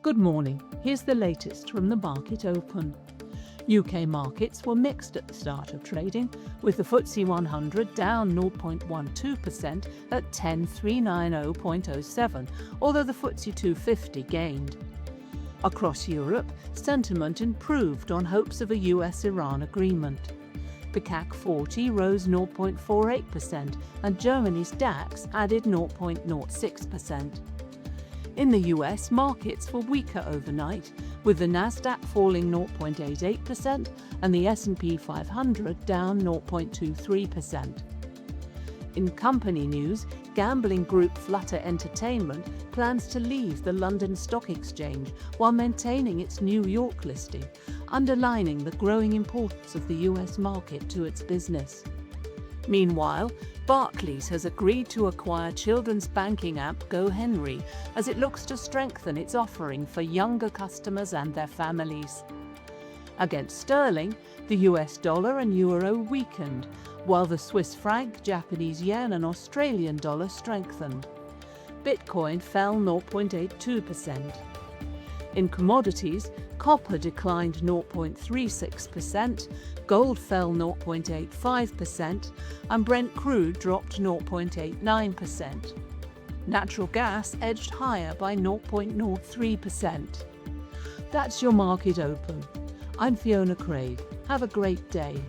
Good morning. Here's the latest from the market open. UK markets were mixed at the start of trading, with the FTSE100 down 0.12% at 10,390.07, although the FTSE 250 gained. Across Europe, sentiment improved on hopes of a US-Iran agreement. The CAC 40 rose 0.48% and Germany's DAX added 0.06%. In the US, markets were weaker overnight, with the Nasdaq falling 0.88% and the S&P 500 down 0.23%. In company news, gambling group Flutter Entertainment plans to leave the London Stock Exchange while maintaining its New York listing, underlining the growing importance of the US market to its business. Meanwhile, Barclays has agreed to acquire children's banking app GoHenry as it looks to strengthen its offering for younger customers and their families. Against sterling, the US dollar and euro weakened, while the Swiss franc, Japanese yen and Australian dollar strengthened. Bitcoin fell 0.82%. In commodities, copper declined 0.36%, gold fell 0.85%, and Brent crude dropped 0.89%. Natural gas edged higher by 0.03%. That's your market open. I'm Fiona Craig. Have a great day.